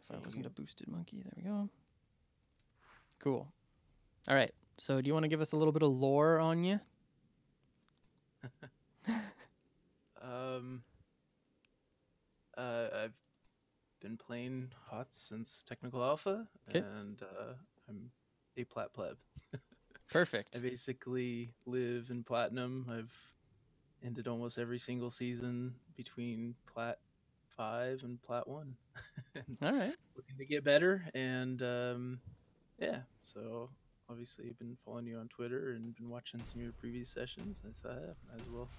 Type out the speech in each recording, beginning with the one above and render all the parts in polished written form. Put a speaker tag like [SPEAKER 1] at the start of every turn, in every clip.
[SPEAKER 1] If I wasn't a boosted monkey. There we go. Cool. All right. So do you want to give us a little bit of lore on you?
[SPEAKER 2] I've been playing HOTS since Technical Alpha, and I'm a Plat pleb.
[SPEAKER 1] Perfect.
[SPEAKER 2] I basically live in Platinum. I've ended almost every single season between Plat 5 and Plat 1.
[SPEAKER 1] All right.
[SPEAKER 2] Looking to get better, and yeah, so obviously I've been following you on Twitter and been watching some of your previous sessions. I thought, might as well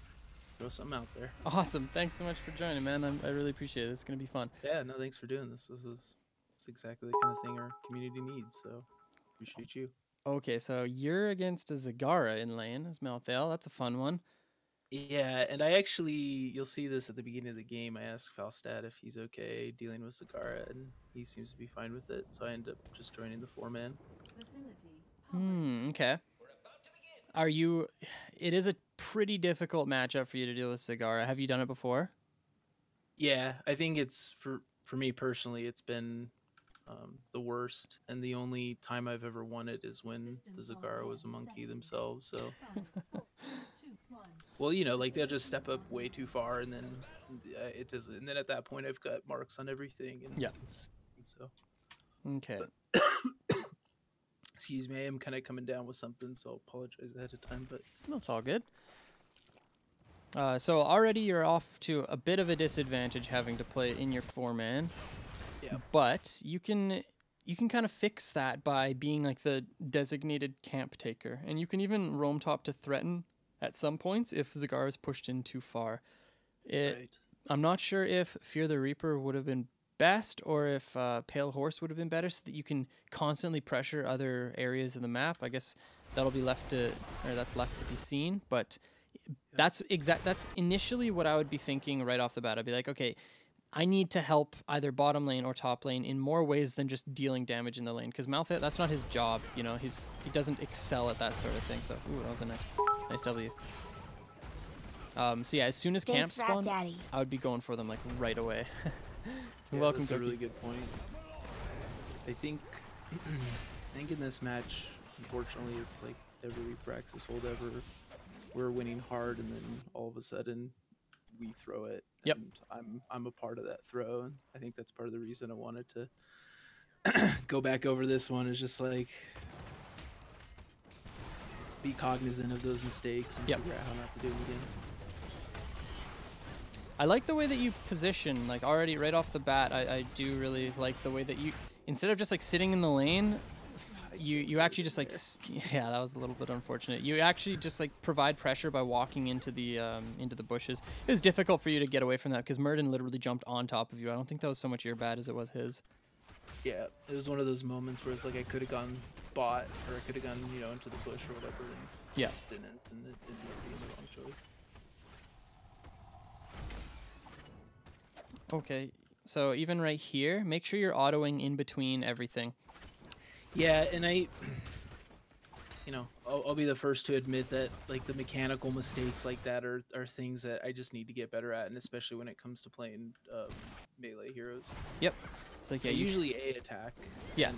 [SPEAKER 2] throw something out there.
[SPEAKER 1] Awesome. Thanks so much for joining, man. I really appreciate it. It's going to be fun.
[SPEAKER 2] Yeah, no, thanks for doing this. This is exactly the kind of thing our community needs, so appreciate you.
[SPEAKER 1] Okay, so you're against a Zagara in lane as Malthael. That's a fun one.
[SPEAKER 2] Yeah, and I actually, you'll see this at the beginning of the game. I asked Falstad if he's okay dealing with Zagara, and he seems to be fine with it, so I end up just joining the 4-man.
[SPEAKER 1] Okay. Are you... It is a pretty difficult matchup for you to deal with Zagara. Have you done it before?
[SPEAKER 2] Yeah, I think it's, for me personally, it's been the worst, and the only time I've ever won it is when the Zagara was a monkey themselves, so... Well, you know, like they'll just step up way too far, and then it doesn't. And then at that point, I've got marks on everything, and so...
[SPEAKER 1] Okay.
[SPEAKER 2] Excuse me, I am kind of coming down with something, so I'll apologize ahead of time, but...
[SPEAKER 1] No, it's all good. So already you're off to a bit of a disadvantage having to play in your 4-man.
[SPEAKER 2] Yeah.
[SPEAKER 1] But you can kind of fix that by being like the designated camp taker. And you can even roam top to threaten at some points if Zagara is pushed in too far.
[SPEAKER 2] Right.
[SPEAKER 1] I'm not sure if Fear the Reaper would have been best or if Pale Horse would have been better, so that you can constantly pressure other areas of the map. I guess that'll be left to be seen, but that's initially what I would be thinking right off the bat. I'd be like, okay, I need to help either bottom lane or top lane in more ways than just dealing damage in the lane, because Malthael, that's not his job, you know. He doesn't excel at that sort of thing. So ooh, that was a nice W. So yeah, as soon as camp spawn, I would be going for them like right away. Welcome.
[SPEAKER 2] That's a really good point. I think in this match, unfortunately, it's like every Praxis hold ever, we're winning hard, and then all of a sudden we throw it.
[SPEAKER 1] Yep.
[SPEAKER 2] And I'm a part of that throw, and I think that's part of the reason I wanted to go back over this one, is just like be cognizant of those mistakes and figure out how not to do them again.
[SPEAKER 1] I like the way that you position, like already right off the bat. I do really like the way that you, instead of just like sitting in the lane, you actually just like, yeah, that was a little bit unfortunate. You actually just like provide pressure by walking into the bushes. It was difficult for you to get away from that because Murden literally jumped on top of you. I don't think that was so much your bad as it was his.
[SPEAKER 2] Yeah, it was one of those moments where it's like I could have gone bot, or I could have gone, you know, into the bush or whatever, and just didn't, and it ended up being the wrong choice.
[SPEAKER 1] Okay, so even right here, make sure you're autoing in between everything.
[SPEAKER 2] Yeah, and I, you know, I'll be the first to admit that like the mechanical mistakes like that are things that I just need to get better at, and especially when it comes to playing melee heroes.
[SPEAKER 1] Yep. It's like, yeah,
[SPEAKER 2] usually A attack.
[SPEAKER 1] Yeah.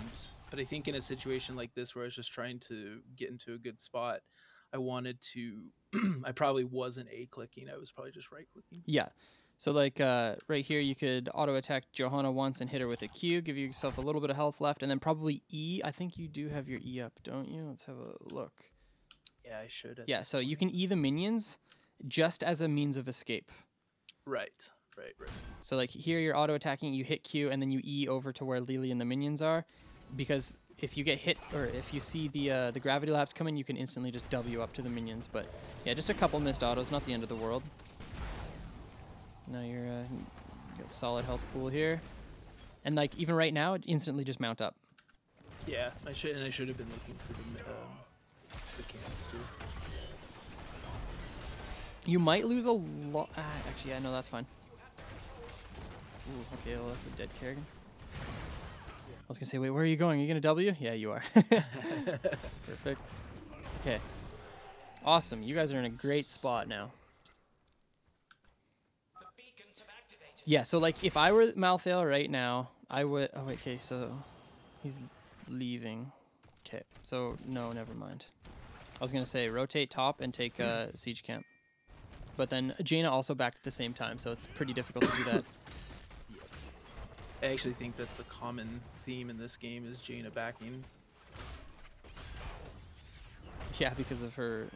[SPEAKER 2] But I think in a situation like this where I was just trying to get into a good spot, I wanted to, I probably wasn't A clicking. I was probably just right clicking.
[SPEAKER 1] Yeah. So like right here, you could auto attack Johanna once and hit her with a Q, give yourself a little bit of health left, and then probably E. I think you do have your E up, don't you? Let's have a look.
[SPEAKER 2] Yeah, I should.
[SPEAKER 1] Yeah, so you can E the minions just as a means of escape.
[SPEAKER 2] Right.
[SPEAKER 1] So like here, you're auto attacking, you hit Q, and then you E over to where Lily and the minions are, because if you get hit or if you see the gravity lapse coming, you can instantly just W up to the minions. But yeah, just a couple missed autos, not the end of the world. Now you got solid health pool here, and like even right now, instantly just mount up.
[SPEAKER 2] Yeah, I should have been looking for the camps too.
[SPEAKER 1] You might lose a lot. Actually, yeah, no, that's fine. Ooh, okay, well that's a dead Kerrigan. I was gonna say, wait, where are you going? Are you gonna W? Yeah, you are. Perfect. Okay. Awesome. You guys are in a great spot now. Yeah, so like if I were Malthael right now, I would. Oh wait, okay. So he's leaving. Okay. So no, never mind. I was gonna say rotate top and take siege camp, but then Jaina also backed at the same time, so it's pretty difficult to do that.
[SPEAKER 2] Yep. I actually think that's a common theme in this game is Jaina backing.
[SPEAKER 1] Yeah, because of her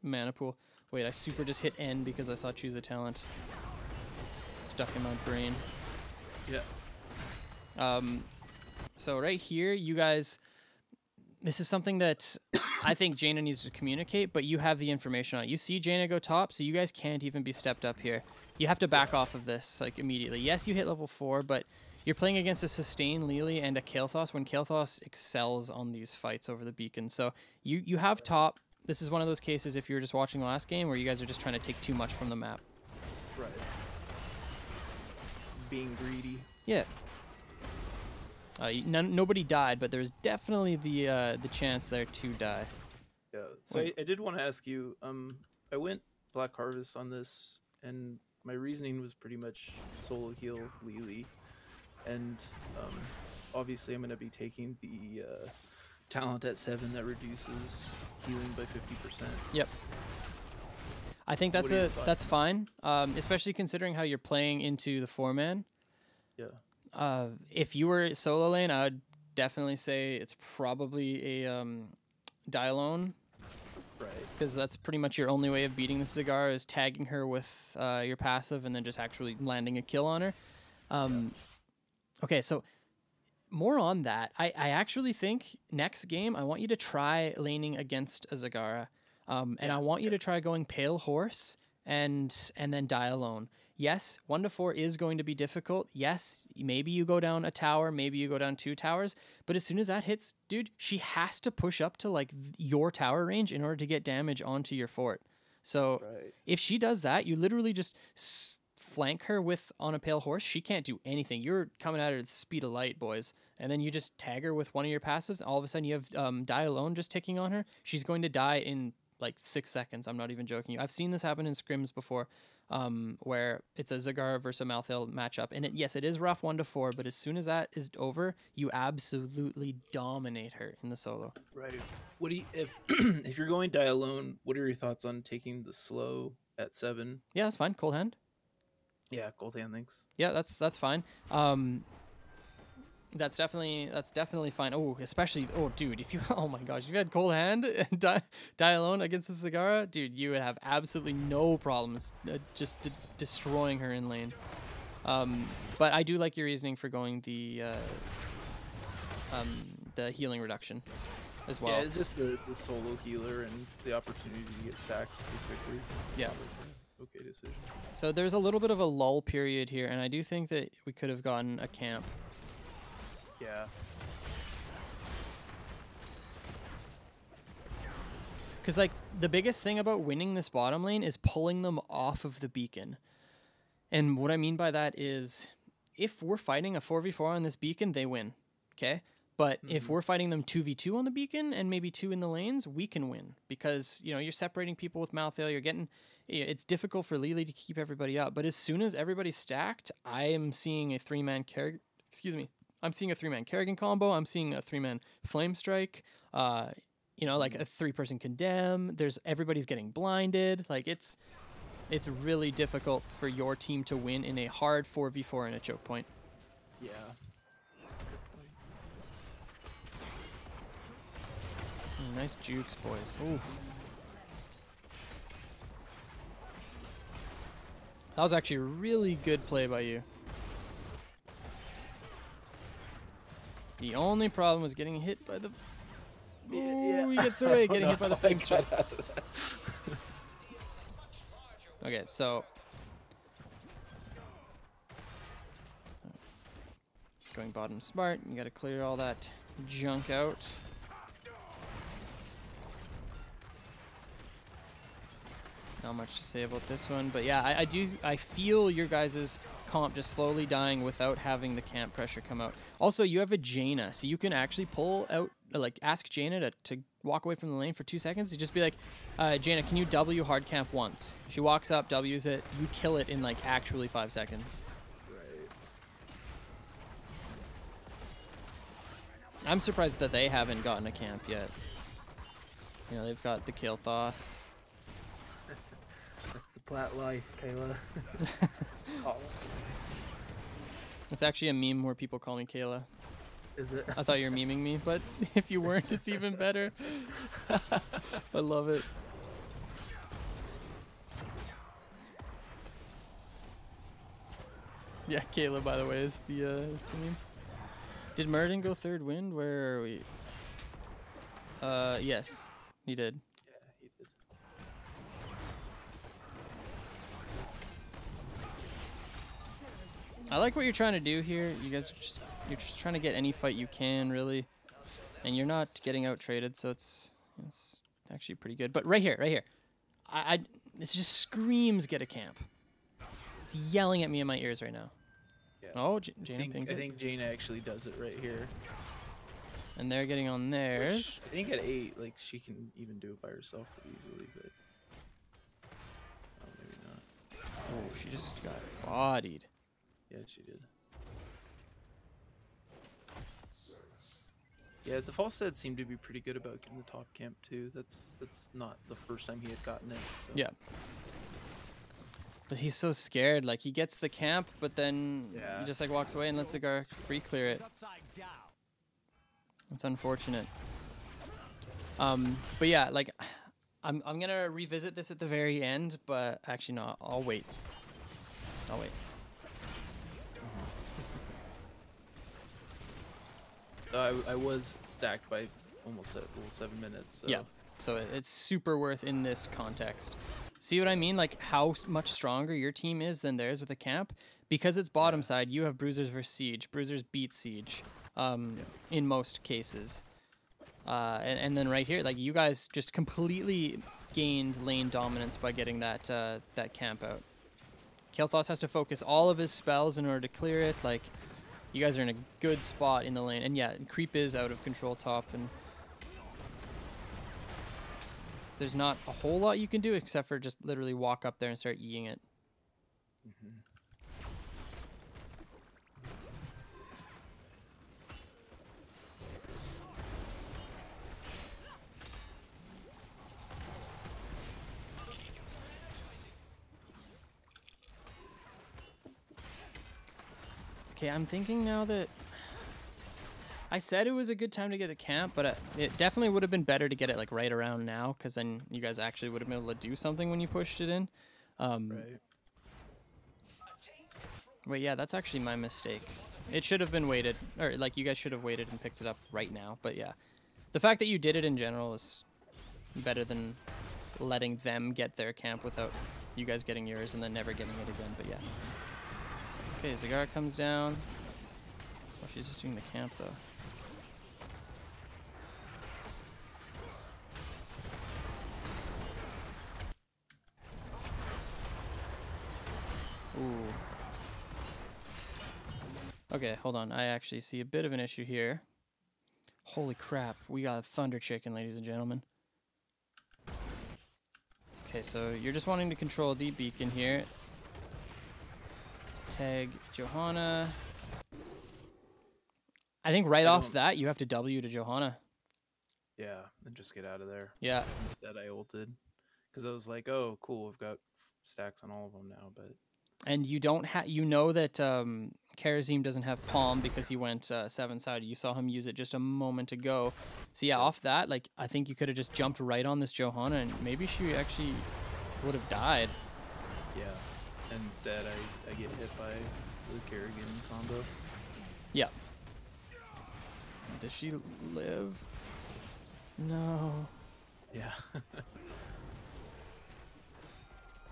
[SPEAKER 1] mana pool. Wait, I super just hit N because I saw choose a talent. It's stuck in my brain.
[SPEAKER 2] Yeah.
[SPEAKER 1] So right here, you guys, this is something that I think Jaina needs to communicate, but you have the information on it. You see Jaina go top, so you guys can't even be stepped up here. You have to back off of this, like, immediately. Yes, you hit level 4, but you're playing against a Sustain Lily and a Kael'thas when Kael'thas excels on these fights over the beacon. So you have top. This is one of those cases, if you were just watching the last game, where you guys are just trying to take too much from the map.
[SPEAKER 2] Right. Being greedy.
[SPEAKER 1] Yeah. Nobody died, but there's definitely the chance there to die.
[SPEAKER 2] Yeah. So I did want to ask you. I went Black Harvest on this, and my reasoning was pretty much solo heal Lily, and obviously I'm going to be taking the talent at 7 that reduces healing by 50%.
[SPEAKER 1] Yep. I think that's fine, especially considering how you're playing into the 4-man.
[SPEAKER 2] Yeah.
[SPEAKER 1] If you were solo lane, I would definitely say it's probably a die alone.
[SPEAKER 2] Right.
[SPEAKER 1] Because that's pretty much your only way of beating the Zagara is tagging her with your passive and then just actually landing a kill on her. Okay, so more on that. I actually think next game I want you to try laning against a Zagara. And I want you to try going Pale Horse and then die alone. Yes, 1 to 4 is going to be difficult. Yes, maybe you go down a tower, maybe you go down 2 towers, but as soon as that hits, dude, she has to push up to like your tower range in order to get damage onto your fort. So if she does that, you literally just flank her with on a Pale Horse. She can't do anything. You're coming at her at the speed of light, boys. And then you just tag her with one of your passives. All of a sudden you have die alone just ticking on her. She's going to die in like 6 seconds. I'm not even joking. I've seen this happen in scrims before, where it's a Zagara versus a Malthael matchup. And yes, it is rough 1 to 4, but as soon as that is over, you absolutely dominate her in the solo.
[SPEAKER 2] Right. What do you, if if you're going die alone, what are your thoughts on taking the slow at 7?
[SPEAKER 1] Yeah, that's fine. Cold hand.
[SPEAKER 2] Yeah, cold hand, thanks.
[SPEAKER 1] Yeah, that's fine. That's definitely fine. Oh, especially, dude, if you, oh my gosh, if you had cold hand and die alone against the Zagara, dude, you would have absolutely no problems just destroying her in lane. But I do like your reasoning for going the healing reduction as well.
[SPEAKER 2] Yeah, it's just the solo healer and the opportunity to get stacks pretty quickly.
[SPEAKER 1] Yeah.
[SPEAKER 2] Okay decision.
[SPEAKER 1] So there's a little bit of a lull period here, and I do think that we could have gotten a camp.
[SPEAKER 2] Yeah.
[SPEAKER 1] Because, like, the biggest thing about winning this bottom lane is pulling them off of the beacon. And what I mean by that is, if we're fighting a 4v4 on this beacon, they win, okay? But if we're fighting them 2v2 on the beacon and maybe 2 in the lanes, we can win. Because, you know, you're separating people with Malthael, you're getting... It's difficult for Lily to keep everybody up. But as soon as everybody's stacked, I am seeing a 3-man Kerrigan... Excuse me. I'm seeing a 3-man Kerrigan combo. I'm seeing a 3-man Flame Strike. You know, like a 3-person Condemn. Everybody's getting blinded. Like, it's really difficult for your team to win in a hard 4v4 in a choke point.
[SPEAKER 2] Yeah. That's a good point.
[SPEAKER 1] Nice jukes, boys. Oof. That was actually a really good play by you. The only problem was getting hit by the... Ooh, he gets away, getting hit by the Flame Strike. Okay, so... Going bottom smart, you gotta clear all that junk out. Not much to say about this one, but yeah, I feel your guys' comp just slowly dying without having the camp pressure come out. Also, you have a Jaina, so you can actually pull out, like, ask Jaina to walk away from the lane for 2 seconds. You just be like, Jaina, can you W hard camp once? She walks up, W's it, you kill it in, like, actually 5 seconds. I'm surprised that they haven't gotten a camp yet. You know, they've got the Kael'thas.
[SPEAKER 2] That's the plat life, Kayla. Oh,
[SPEAKER 1] It's actually a meme where people call me Kayla.
[SPEAKER 2] is it?
[SPEAKER 1] I thought you were memeing me, but if you weren't, it's even better. I love it. Yeah, Kayla, by the way, is the meme. Did Murden go third wind? Where are we? Yes, he did.
[SPEAKER 2] Yeah, he did.
[SPEAKER 1] I like what you're trying to do here. You guys you're just trying to get any fight you can, really, and you're not getting out traded, so it's actually pretty good. But right here, this just screams get a camp. It's yelling at me in my ears right now.
[SPEAKER 2] Yeah.
[SPEAKER 1] Oh, Jaina pings
[SPEAKER 2] I
[SPEAKER 1] it,
[SPEAKER 2] think Jaina actually does it right here.
[SPEAKER 1] and they're getting on theirs.
[SPEAKER 2] Which, I think at 8, like, she can even do it by herself pretty easily, but oh, maybe not.
[SPEAKER 1] Oh, she just got bodied.
[SPEAKER 2] Yeah, she did. Yeah, the Falstad seemed to be pretty good about getting the top camp too. That's not the first time he had gotten it. So.
[SPEAKER 1] Yeah. But he's so scared. Like, he gets the camp, but then
[SPEAKER 2] Yeah.
[SPEAKER 1] he just like walks away and lets Cigar free clear it. It's unfortunate. But yeah, like, I'm gonna revisit this at the very end, but actually no, I'll wait. I'll wait.
[SPEAKER 2] So I was stacked by almost at 7 minutes. So.
[SPEAKER 1] Yeah. So it's super worth in this context. See what I mean? Like how much stronger your team is than theirs with a camp. Because it's bottom side, you have Bruisers versus Siege. Bruisers beat Siege in most cases. And then right here, like you guys just completely gained lane dominance by getting that that camp out. Kael'thas has to focus all of his spells in order to clear it. Like, you guys are in a good spot in the lane. And yeah, creep is out of control top, and there's not a whole lot you can do except for just literally walk up there and start eating it.
[SPEAKER 2] Mm-hmm.
[SPEAKER 1] Okay, I'm thinking now that I said it was a good time to get the camp, but it definitely would have been better to get it like right around now, because then you guys actually would have been able to do something when you pushed it in.
[SPEAKER 2] Right.
[SPEAKER 1] Wait, yeah, that's actually my mistake. It should have been waited, or like you guys should have waited and picked it up right now. But yeah, the fact that you did it in general is better than letting them get their camp without you guys getting yours and then never getting it again. But yeah. Okay, Zagara comes down. Oh, she's just doing the camp though. Ooh. Okay, hold on. I actually see a bit of an issue here. Holy crap. We got a Thunder Chicken, ladies and gentlemen. Okay, so you're just wanting to control the beacon here. Let's tag Johanna. I think right off that, you have to W to Johanna.
[SPEAKER 2] Yeah, and just get out of there.
[SPEAKER 1] Yeah.
[SPEAKER 2] Instead, I ulted because I was like, "Oh, cool, I've got stacks on all of them now." But
[SPEAKER 1] And you don't have, you know that Karazim doesn't have Palm because he went 7-sided. You saw him use it just a moment ago. So yeah, off that, like I think you could have just jumped right on this Johanna, and maybe she actually would have died.
[SPEAKER 2] yeah, and instead I get hit by the Kerrigan combo.
[SPEAKER 1] Yeah. Does she live? No.
[SPEAKER 2] Yeah.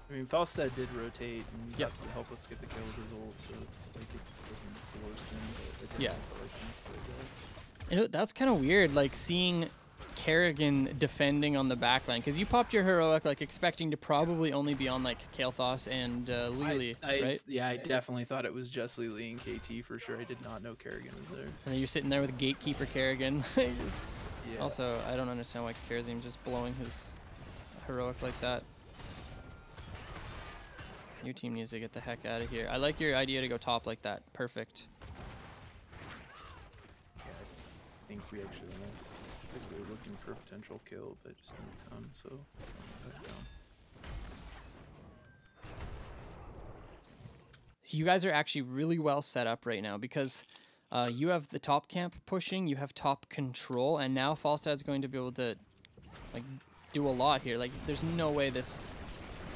[SPEAKER 2] I mean, Falstad did rotate and
[SPEAKER 1] Yep.
[SPEAKER 2] got to help us get the kill with his ult, so it's like it wasn't the worst thing, but it didn't
[SPEAKER 1] Yeah.
[SPEAKER 2] feel like things were good.
[SPEAKER 1] And that's kind of weird, like seeing Kerrigan defending on the backline, because you popped your heroic like expecting to probably only be on like Kael'thas and Lily, right?
[SPEAKER 2] Yeah, I definitely thought it was just Lily and KT for sure. I did not know Kerrigan was there.
[SPEAKER 1] And then you're sitting there with Gatekeeper Kerrigan.
[SPEAKER 2] Yeah.
[SPEAKER 1] Also, I don't understand why Karazim's just blowing his heroic like that. Your team needs to get the heck out of here. I like your idea to go top like that. Perfect.
[SPEAKER 2] think we actually missed. Like we were looking for a potential kill, but it just didn't come. So back down.
[SPEAKER 1] So you guys are actually really well set up right now because you have the top camp pushing, you have top control, and now Falstad's going to be able to like do a lot here. Like there's no way this.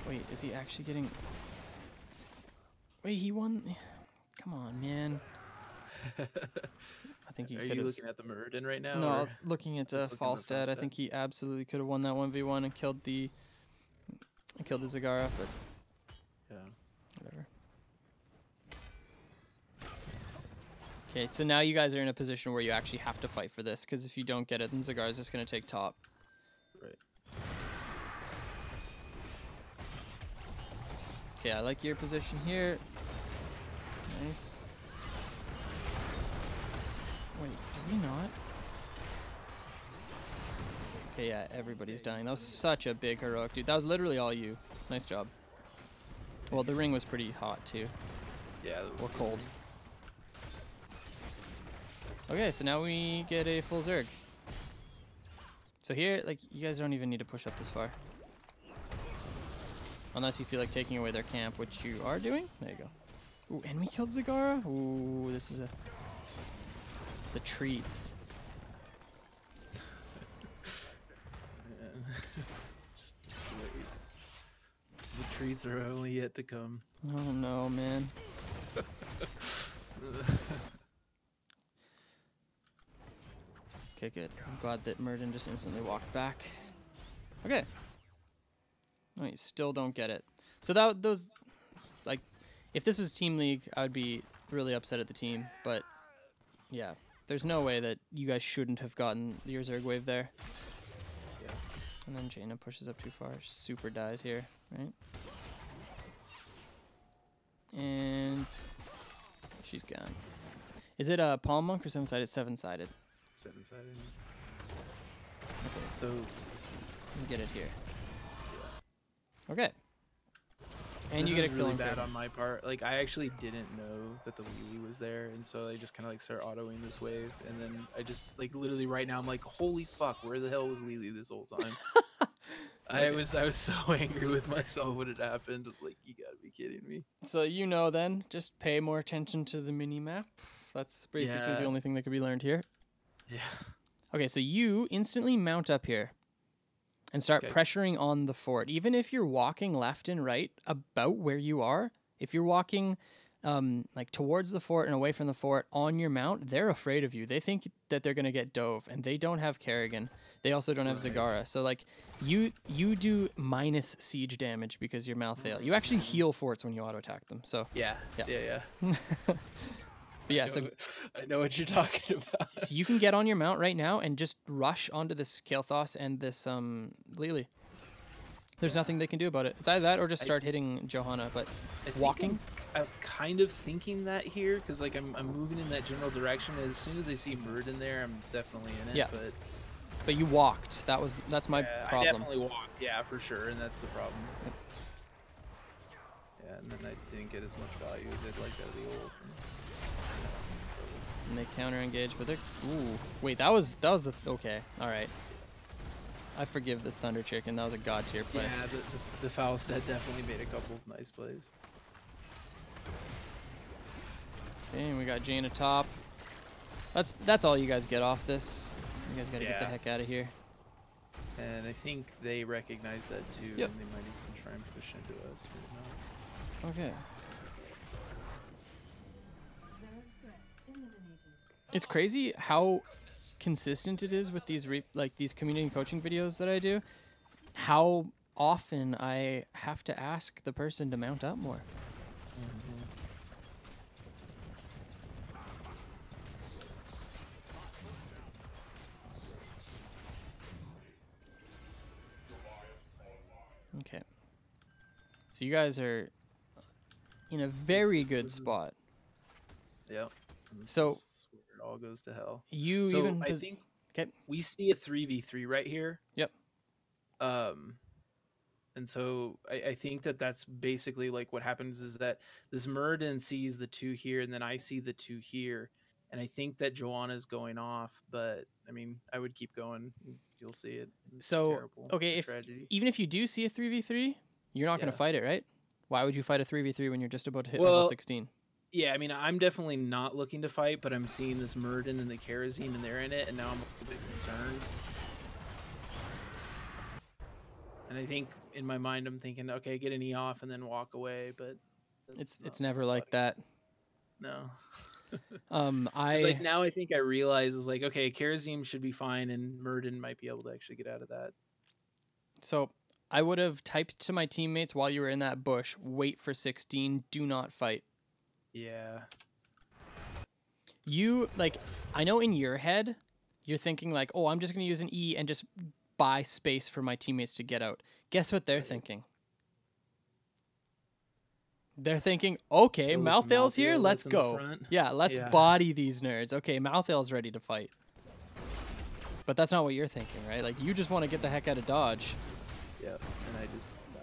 [SPEAKER 1] Wait, is he actually getting? Wait, he won. Come on, man. I think he could have.
[SPEAKER 2] Are you looking at the Muradin right now?
[SPEAKER 1] No, I
[SPEAKER 2] or
[SPEAKER 1] was looking at
[SPEAKER 2] just looking at
[SPEAKER 1] Falstad. I think he absolutely could have won that 1v1 and killed the Zagara, but
[SPEAKER 2] yeah.
[SPEAKER 1] whatever. Okay, so now you guys are in a position where you actually have to fight for this, because if you don't get it, then Zagara's just going to take top.
[SPEAKER 2] Right.
[SPEAKER 1] Okay, I like your position here. Nice. Wait, do we not? Okay, yeah, everybody's dying. That was such a big heroic, dude. That was literally all you. Nice job. Well, the ring was pretty hot, too.
[SPEAKER 2] Yeah, that was
[SPEAKER 1] Or cold. Okay, so now we get a full Zerg. So here, like, you guys don't even need to push up this far. Unless you feel like taking away their camp, which you are doing. There you go. Ooh, and we killed Zagara? Ooh, this is a treat.
[SPEAKER 2] just wait. The treats are only yet to come.
[SPEAKER 1] Oh no, man. Okay, good. I'm glad that Murden just instantly walked back. Okay. Oh, you still don't get it. So those, like, if this was Team League, I would be really upset at the team. But, yeah, there's no way that you guys shouldn't have gotten your Zerg wave there.
[SPEAKER 2] Yeah.
[SPEAKER 1] And then Jaina pushes up too far. Super dies here, right? And she's gone. Is it a palm monk or seven-sided? Seven-sided.
[SPEAKER 2] Seven-sided.
[SPEAKER 1] Okay,
[SPEAKER 2] So
[SPEAKER 1] you get it here.
[SPEAKER 2] Yeah.
[SPEAKER 1] Okay. And
[SPEAKER 2] this
[SPEAKER 1] you get
[SPEAKER 2] is
[SPEAKER 1] a kill
[SPEAKER 2] really
[SPEAKER 1] on
[SPEAKER 2] bad
[SPEAKER 1] Kraken.
[SPEAKER 2] on my part. Like I actually didn't know that the Lily was there, and so I just kind of like start autoing this wave, and then I just like literally right now I'm like, holy fuck, where the hell was Lily this whole time? I was so angry with myself when it happened. I was like, you gotta be kidding me.
[SPEAKER 1] So you know then, just pay more attention to the mini-map. That's basically the
[SPEAKER 2] Yeah.
[SPEAKER 1] only thing that could be learned here.
[SPEAKER 2] Yeah.
[SPEAKER 1] Okay, so you instantly mount up here and start
[SPEAKER 2] Okay.
[SPEAKER 1] pressuring on the fort. Even if you're walking left and right about where you are, if you're walking like towards the fort and away from the fort on your mount, they're afraid of you. They think that they're going to get dove, and they don't have Kerrigan. They also don't have Zagara. So like you do minus siege damage because you're Malthael. You actually heal forts when you auto attack them. So
[SPEAKER 2] Yeah.
[SPEAKER 1] Yeah.
[SPEAKER 2] Yeah.
[SPEAKER 1] but yeah, so
[SPEAKER 2] I know what you're talking about.
[SPEAKER 1] so you can get on your mount right now and just rush onto this Kael'thas and this Lily. There's nothing they can do about it. It's either that or just start hitting Johanna. But
[SPEAKER 2] I think
[SPEAKER 1] walking,
[SPEAKER 2] I'm kind of thinking that here because like I'm moving in that general direction. As soon as I see Muradin there, I'm definitely in it.
[SPEAKER 1] Yeah. But you walked. That's my
[SPEAKER 2] I
[SPEAKER 1] problem.
[SPEAKER 2] definitely walked. Yeah, for sure, and that's the problem. Yeah, and then I didn't get as much value as I'd like out of the ult.
[SPEAKER 1] And they counter engage, but they're wait, that was okay. All right. I forgive this Thunder Chicken. That was a god tier play.
[SPEAKER 2] Yeah, the Falstad definitely made a couple of nice plays.
[SPEAKER 1] Okay, and we got Jaina top. That's all you guys get off this. You guys gotta get the
[SPEAKER 2] Yeah.
[SPEAKER 1] heck out of here.
[SPEAKER 2] And I think they recognize that too,
[SPEAKER 1] Yep.
[SPEAKER 2] and they might even try and push into us. But no.
[SPEAKER 1] Okay. It's crazy how consistent it is with these these community coaching videos that I do. How often I have to ask the person to mount up more. Okay. So you guys are in a very good spot.
[SPEAKER 2] Yep. And this
[SPEAKER 1] So-
[SPEAKER 2] is where it all goes to hell.
[SPEAKER 1] You
[SPEAKER 2] So
[SPEAKER 1] even
[SPEAKER 2] I think
[SPEAKER 1] okay.
[SPEAKER 2] we see a 3v3 right here.
[SPEAKER 1] Yep.
[SPEAKER 2] And so I think that's basically like what happens is that this Muradin sees the two here, and then I see the two here, and I think that Joanna's going off, but I mean, I would keep going. You'll see it. It's
[SPEAKER 1] So
[SPEAKER 2] terrible.
[SPEAKER 1] okay,
[SPEAKER 2] It's a tragedy.
[SPEAKER 1] even if you do see a 3v3, you're not going to
[SPEAKER 2] Yeah.
[SPEAKER 1] fight it, right? Why would you fight a 3v3 when you're just about to hit level
[SPEAKER 2] Well,
[SPEAKER 1] 16?
[SPEAKER 2] yeah, I mean, I'm definitely not looking to fight, but I'm seeing this Murden and the Kerosene, and they're in it, and now I'm a little bit concerned. And I think in my mind, I'm thinking, okay, get an E off and then walk away, but
[SPEAKER 1] It's never like that.
[SPEAKER 2] No.
[SPEAKER 1] I
[SPEAKER 2] like now I think I realize is like, okay, Kerosene should be fine, and Murden might be able to actually get out of that.
[SPEAKER 1] So I would have typed to my teammates while you were in that bush, wait for 16, do not fight.
[SPEAKER 2] Yeah.
[SPEAKER 1] You, like, I know in your head, you're thinking like, oh, I'm just going to use an E and just buy space for my teammates to get out. Guess what they're thinking? They're thinking, okay,
[SPEAKER 2] So it's
[SPEAKER 1] Malthael's here,
[SPEAKER 2] Malthael
[SPEAKER 1] let's
[SPEAKER 2] that's in the
[SPEAKER 1] go.
[SPEAKER 2] front?
[SPEAKER 1] Yeah, let's
[SPEAKER 2] Yeah.
[SPEAKER 1] body these nerds. Okay, Malthael's ready to fight. But that's not what you're thinking, right? Like, you just want to get the heck out of Dodge.
[SPEAKER 2] Yep, and I just die.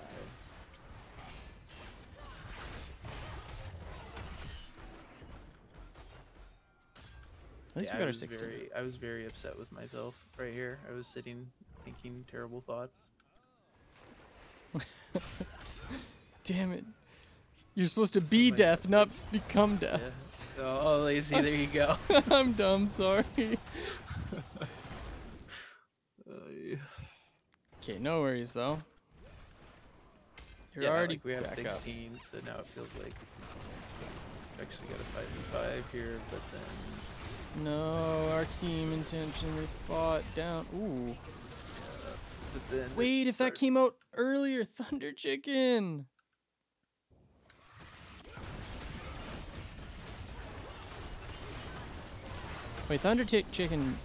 [SPEAKER 1] At least
[SPEAKER 2] Yeah,
[SPEAKER 1] we got our 16.
[SPEAKER 2] I was very upset with myself right here. I was sitting thinking terrible thoughts.
[SPEAKER 1] Damn it. You're supposed to be
[SPEAKER 2] my
[SPEAKER 1] death, not become
[SPEAKER 2] Yeah.
[SPEAKER 1] death.
[SPEAKER 2] Oh, lazy, there you go.
[SPEAKER 1] I'm dumb, sorry. Okay, no worries though. You're
[SPEAKER 2] Yeah,
[SPEAKER 1] already
[SPEAKER 2] like we have
[SPEAKER 1] back
[SPEAKER 2] 16, so now it feels like we actually got a 5v5 here, but then
[SPEAKER 1] up. No, our team intentionally fought down. Ooh.
[SPEAKER 2] but then
[SPEAKER 1] Wait, if that came out earlier, Thunder Chicken. Wait, Thunder Chicken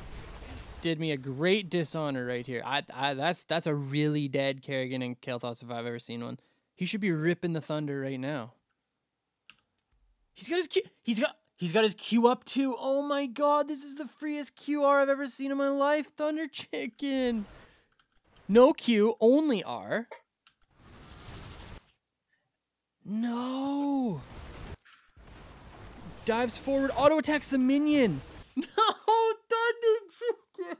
[SPEAKER 1] did me a great dishonor right here. That's a really dead Kerrigan and Kael'thas if I've ever seen one. He should be ripping the Thunder right now. He's got his Q. He's got his Q up too. Oh my god, this is the freest QR I've ever seen in my life. Thunder Chicken. No Q, only R. No. Dives forward, auto attacks the minion. No, Thunder Chicken.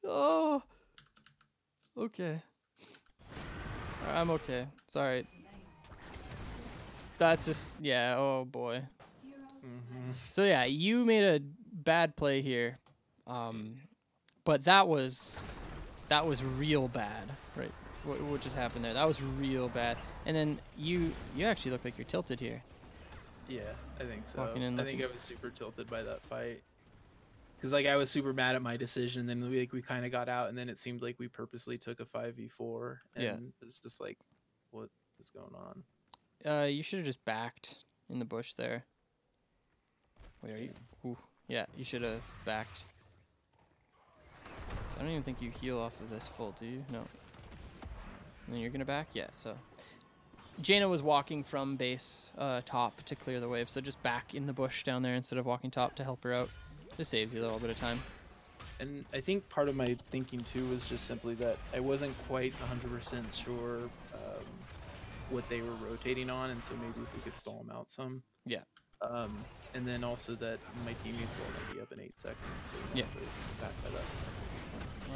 [SPEAKER 1] Oh. Okay. I'm okay. It's alright. That's just, yeah, oh boy. So yeah, you made a bad play here. But that was real bad, right? What just happened there? That was real bad. And then you actually look like you're tilted here.
[SPEAKER 2] Yeah, I think so.
[SPEAKER 1] Walking in
[SPEAKER 2] I think I was super tilted by that fight. Because like I was super mad at my decision, then we kind of got out, and then it seemed like we purposely took a 5v4, and
[SPEAKER 1] Yeah.
[SPEAKER 2] it's just like, what is going on?
[SPEAKER 1] You should have just backed in the bush there. Wait, are you? Ooh, yeah, you should have backed. So I don't even think you heal off of this full, do you? No. And then you're gonna back? Yeah, so. Jaina was walking from base top to clear the wave, so just back in the bush down there instead of walking top to help her out. Just saves you a little bit of time.
[SPEAKER 2] And I think part of my thinking too was just simply that I wasn't quite 100% sure what they were rotating on, and so maybe if we could stall them out some.
[SPEAKER 1] Yeah.
[SPEAKER 2] And then also that my teammates will only be up in 8 seconds, so as long as I just come back by that.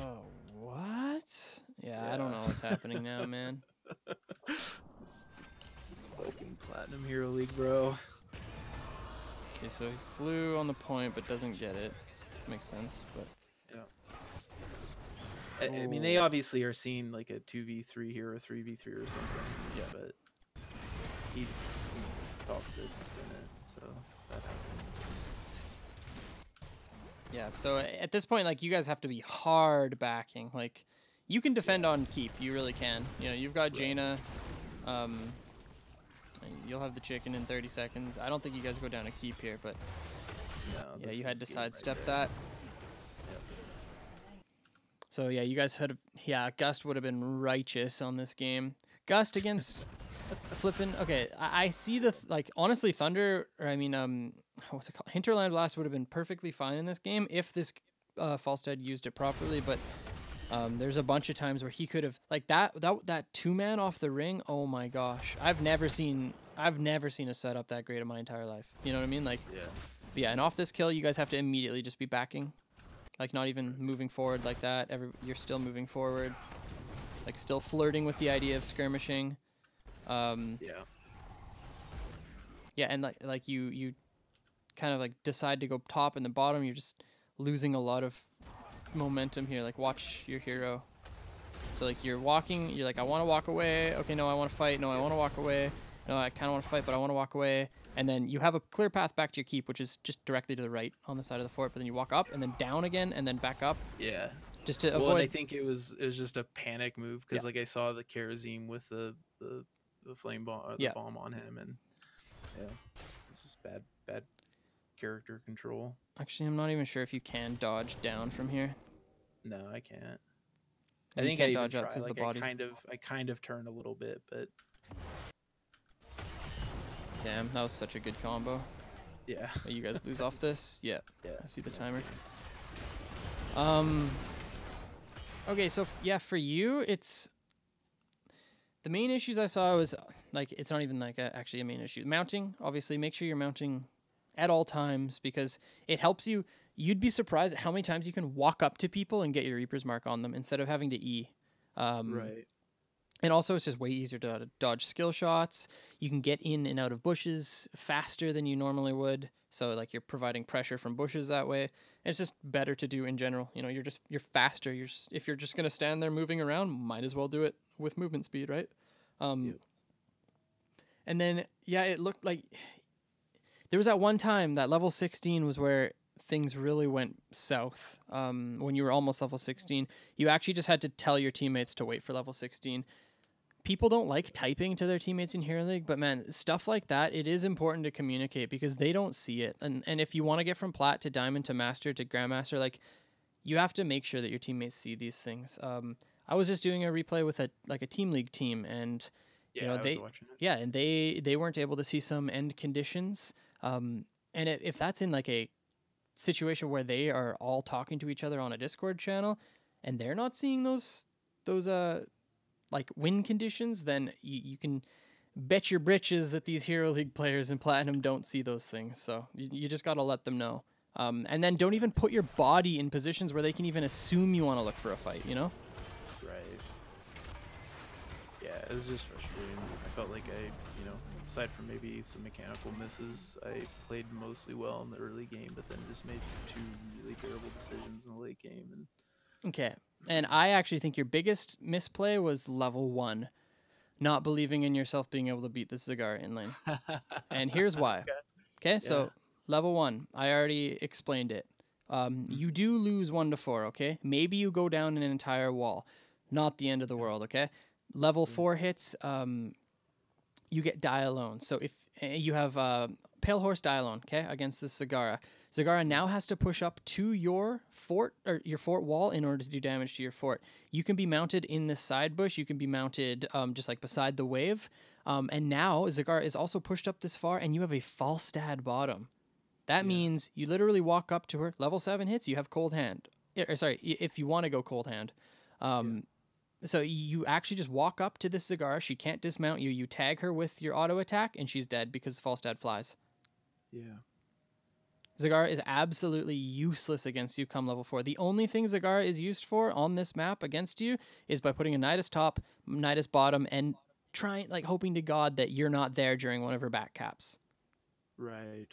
[SPEAKER 1] Oh, what? Yeah, I don't know what's happening now, man.
[SPEAKER 2] Fucking Platinum Hero League, bro.
[SPEAKER 1] Okay, so he flew on the point but doesn't get it. Makes sense, but
[SPEAKER 2] I mean, they obviously are seeing like a 2v3 here or 3v3 or something.
[SPEAKER 1] Yeah.
[SPEAKER 2] But he's Falstad's just in it, so that happens.
[SPEAKER 1] yeah, so at this point, like, you guys have to be hard backing. Like, you can defend on keep, you really can. You know, you've got Jaina. You'll have the chicken in 30 seconds. I don't think you guys go down a keep here, but
[SPEAKER 2] No,
[SPEAKER 1] yeah, you had to
[SPEAKER 2] game right
[SPEAKER 1] sidestep
[SPEAKER 2] here.
[SPEAKER 1] that.
[SPEAKER 2] Yep.
[SPEAKER 1] So yeah, you guys had, yeah, Gust would have been righteous on this game. Gust against flipping. Okay, I see the like honestly Thunder, or I mean what's it called? Hinterland Blast would have been perfectly fine in this game if this Falstad used it properly, but there's a bunch of times where he could have like that 2-man off the ring. Oh my gosh, I've never seen a setup that great in my entire life. You know what I mean? Like,
[SPEAKER 2] Yeah.
[SPEAKER 1] But yeah, and off this kill, you guys have to immediately just be backing. Like, not even moving forward like that. You're still moving forward. Like, still flirting with the idea of skirmishing.
[SPEAKER 2] Yeah.
[SPEAKER 1] Yeah, and like you kind of like decide to go top and the bottom. You're just losing a lot of momentum here. Like, watch your hero. So, like, you're walking. You're like, I want to walk away. Okay, no, I want to fight. No, I want to walk away. No, I kind of want to fight, but I want to walk away. And then you have a clear path back to your keep, which is just directly to the right on the side of the fort. But then you walk up and then down again and then back up.
[SPEAKER 2] Yeah.
[SPEAKER 1] Just to
[SPEAKER 2] Well, and I
[SPEAKER 1] avoid.
[SPEAKER 2] think it was just a panic move because
[SPEAKER 1] Yeah.
[SPEAKER 2] like I saw the kerosene with the flame bomb, the
[SPEAKER 1] Yeah.
[SPEAKER 2] bomb on him, and yeah, it's just bad character control.
[SPEAKER 1] Actually, I'm not even sure if you can dodge down from here.
[SPEAKER 2] No, I can't.
[SPEAKER 1] And
[SPEAKER 2] I
[SPEAKER 1] you
[SPEAKER 2] think
[SPEAKER 1] can't
[SPEAKER 2] I even
[SPEAKER 1] dodge up
[SPEAKER 2] tried.
[SPEAKER 1] because
[SPEAKER 2] Like
[SPEAKER 1] the body's.
[SPEAKER 2] I kind of turned a little bit, but
[SPEAKER 1] Damn, that was such a good combo.
[SPEAKER 2] yeah.
[SPEAKER 1] Oh, you guys lose off this? Yeah.
[SPEAKER 2] Yeah.
[SPEAKER 1] I see the
[SPEAKER 2] that's
[SPEAKER 1] timer.
[SPEAKER 2] good.
[SPEAKER 1] Okay, so yeah, for you, it's the main issues I saw was like it's not even like actually a main issue. Mounting, obviously, make sure you're mounting at all times because it helps you. You'd be surprised at how many times you can walk up to people and get your Reaper's Mark on them instead of having to E.
[SPEAKER 2] Right.
[SPEAKER 1] And also, it's just way easier to dodge skill shots. You can get in and out of bushes faster than you normally would. So, like, you're providing pressure from bushes that way. And it's just better to do in general. You know, you're faster. If you're just gonna stand there moving around, might as well do it with movement speed, right?
[SPEAKER 2] Yep.
[SPEAKER 1] And then yeah, it looked like there was that one time that level 16 was where things really went south. When you were almost level 16, you actually just had to tell your teammates to wait for level 16. People don't like typing to their teammates in Hero League, but man, stuff like that, it is important to communicate because they don't see it. And if you want to get from Plat to Diamond to Master to Grandmaster, like, you have to make sure that your teammates see these things. I was just doing a replay with a Team League team, and
[SPEAKER 2] Yeah,
[SPEAKER 1] you know,
[SPEAKER 2] I was watching it.
[SPEAKER 1] and they weren't able to see some end conditions. And if that's in like a situation where they are all talking to each other on a Discord channel, and they're not seeing those like win conditions, then you can bet your britches that these Hero League players in Platinum don't see those things. So you just got to let them know. And then don't even put your body in positions where they can even assume you want to look for a fight, you know?
[SPEAKER 2] Right. Yeah, it was just frustrating. I felt like aside from maybe some mechanical misses, I played mostly well in the early game, but then just made two really terrible decisions in the late game. And
[SPEAKER 1] Okay. And I actually think your biggest misplay was level 1. Not believing in yourself being able to beat the Cigar in lane. And here's why. Okay, so level 1, I already explained it. You do lose 1 to 4, okay? Maybe you go down an entire wall. Not the end of the world, okay? Level 4 hits, you get die alone. So if you have Pale Horse die alone, okay, against the Zagara. Zagara now has to push up to your fort or your fort wall in order to do damage to your fort. You can be mounted in this side bush. You can be mounted just like beside the wave. And now Zagara is also pushed up this far, and you have a Falstad bottom. That means you literally walk up to her. Level 7 hits, you have cold hand. Sorry, if you want to go cold hand. So you actually just walk up to this Zagara. She can't dismount you. You tag her with your auto attack, and she's dead because Falstad flies.
[SPEAKER 2] yeah.
[SPEAKER 1] Zagara is absolutely useless against you come level 4. The only thing Zagara is used for on this map against you is by putting a Nidus top, Nidus bottom, and trying, like, hoping to God that you're not there during one of her back caps.
[SPEAKER 2] Right.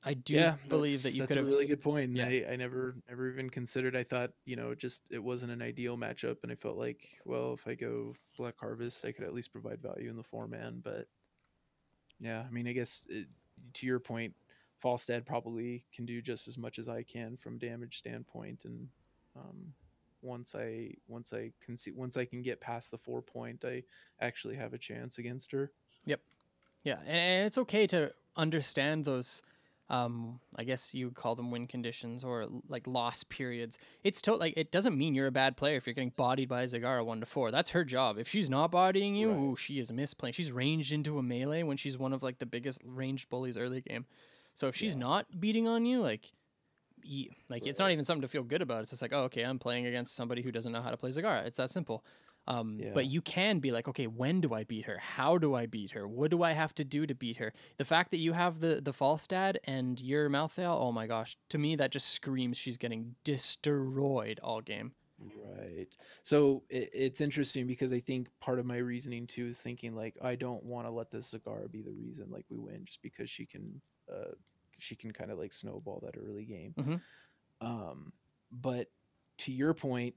[SPEAKER 1] I do believe that you could have.
[SPEAKER 2] That's a really good point. And
[SPEAKER 1] Yeah.
[SPEAKER 2] I never even considered. I thought, it wasn't an ideal matchup, and I felt like, well, if I go Black Harvest, I could at least provide value in the 4-man. But yeah, I mean, I guess to your point, Falstad probably can do just as much as I can from damage standpoint, and once I can get past the 4 point, I actually have a chance against her.
[SPEAKER 1] Yep. Yeah, and it's okay to understand those. I guess you would call them win conditions or like loss periods. It's it doesn't mean you're a bad player if you're getting bodied by Zagara 1 to 4. That's her job. If she's not bodying you, ooh, she is misplaying. She's ranged into a melee when she's one of like the biggest ranged bullies early game. So if she's not beating on you, it's not even something to feel good about. It's just like, oh, okay, I'm playing against somebody who doesn't know how to play Zagara. It's that simple. But you can be like, okay, when do I beat her? How do I beat her? What do I have to do to beat her? The fact that you have the Falstad and your Malthael, oh my gosh, to me that just screams she's getting destroyed all game.
[SPEAKER 2] Right. So it's interesting because I think part of my reasoning too is thinking like I don't want to let the Zagara be the reason like we win just because she can kind of like snowball that early game.
[SPEAKER 1] Mm-hmm.
[SPEAKER 2] But to your point,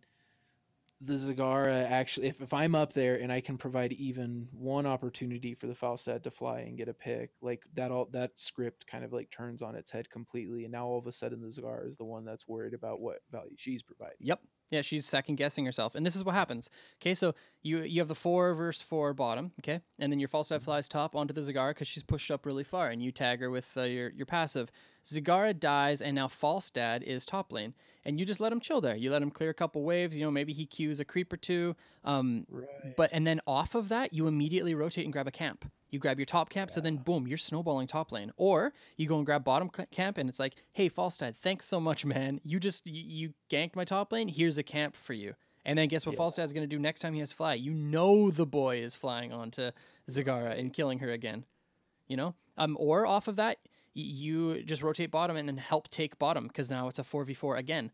[SPEAKER 2] the Zagara actually, if I'm up there and I can provide even one opportunity for the Falstad to fly and get a pick, like that script kind of like turns on its head completely, and now all of a sudden the Zagara is the one that's worried about what value she's providing.
[SPEAKER 1] Yep. Yeah, she's second guessing herself, and this is what happens. Okay, so you have the 4 versus 4 bottom, okay, and then your Falstad flies top onto the Zagara because she's pushed up really far, and you tag her with your passive. Zagara dies, and now Falstad is top lane, and you just let him chill there. You let him clear a couple waves. You know, maybe he queues a creep or two.
[SPEAKER 2] Right.
[SPEAKER 1] And then off of that, you immediately rotate and grab a camp. You grab your top camp, so then boom, you're snowballing top lane. Or you go and grab bottom camp, and it's like, hey, Falstad, thanks so much, man. You just you ganked my top lane. Here's a camp for you. And then guess what Falstad's going to do next time he has fly? You know the boy is flying onto Zagara and killing her again. You know? Or off of that, you just rotate bottom and then help take bottom because now it's a 4v4 again.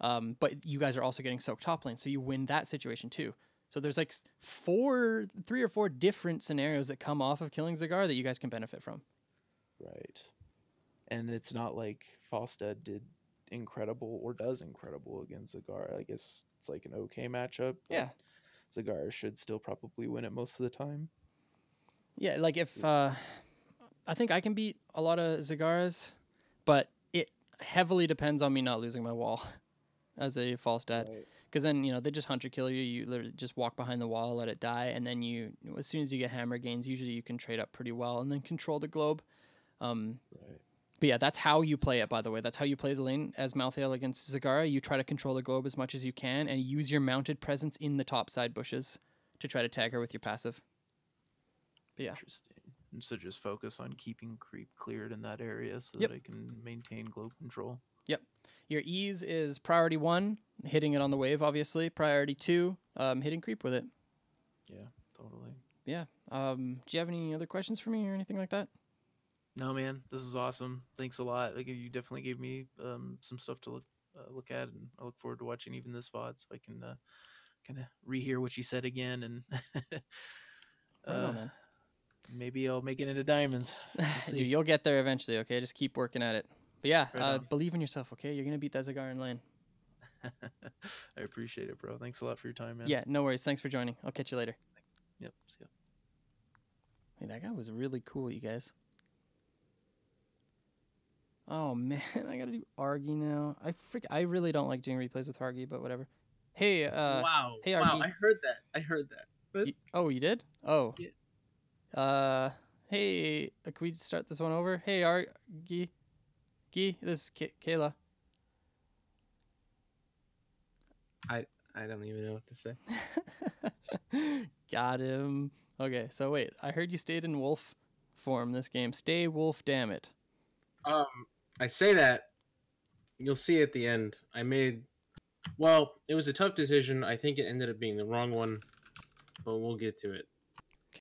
[SPEAKER 1] But you guys are also getting soaked top lane, so you win that situation too. So there's like 3 or 4 different scenarios that come off of killing Zagara that you guys can benefit from.
[SPEAKER 2] Right. And it's not like Falstad did incredible or does incredible against Zagara. I guess it's like an okay matchup.
[SPEAKER 1] Yeah.
[SPEAKER 2] Zagara should still probably win it most of the time.
[SPEAKER 1] Yeah, like if I think I can beat a lot of Zagaras, but it heavily depends on me not losing my wall as a Falstad.
[SPEAKER 2] Right.
[SPEAKER 1] Because then, you know, they just hunter kill you. You literally just walk behind the wall, let it die, and then as soon as you get hammer gains, usually you can trade up pretty well and then control the globe.
[SPEAKER 2] Right.
[SPEAKER 1] But yeah, that's how you play it, by the way. That's how you play the lane as Malthael against Zagara. You try to control the globe as much as you can and use your mounted presence in the top side bushes to try to tag her with your passive. But yeah.
[SPEAKER 2] Interesting. And so just focus on keeping creep cleared in that area so
[SPEAKER 1] Yep.
[SPEAKER 2] that I can maintain globe control.
[SPEAKER 1] Yep. Your ease is priority 1, hitting it on the wave, obviously. Priority 2, hitting creep with it.
[SPEAKER 2] Yeah, totally.
[SPEAKER 1] Yeah. Do you have any other questions for me or anything like that?
[SPEAKER 2] No, man, this is awesome. Thanks a lot. Like, you definitely gave me some stuff to look at, and I look forward to watching even this VOD so I can kind of rehear what you said again, and
[SPEAKER 1] Right on, man.
[SPEAKER 2] maybe I'll make it into diamonds. We'll see.
[SPEAKER 1] Dude, you'll get there eventually, okay? Just keep working at it. But yeah,
[SPEAKER 2] Right
[SPEAKER 1] believe in yourself, okay? You're going to beat that Zagara in lane.
[SPEAKER 2] I appreciate it, bro. Thanks a lot for your time, man.
[SPEAKER 1] Yeah, no worries. Thanks for joining. I'll catch you later.
[SPEAKER 2] Yep. See ya.
[SPEAKER 1] Hey, that guy was really cool, you guys. Oh, man. I got to do Argy now. I really don't like doing replays with Argy, but whatever. Hey,
[SPEAKER 3] Wow.
[SPEAKER 1] hey,
[SPEAKER 3] Wow,
[SPEAKER 1] Argy.
[SPEAKER 3] I heard that. But
[SPEAKER 1] Oh, you did? Oh.
[SPEAKER 3] Yeah.
[SPEAKER 1] Hey, can we start this one over? Hey, Argy. This is Kayla.
[SPEAKER 3] I don't even know what to say.
[SPEAKER 1] Got him. Okay, so wait. I heard you stayed in wolf form this game. Stay wolf, damn it.
[SPEAKER 3] I say that, you'll see at the end. Well, it was a tough decision. I think it ended up being the wrong one, but we'll get to it.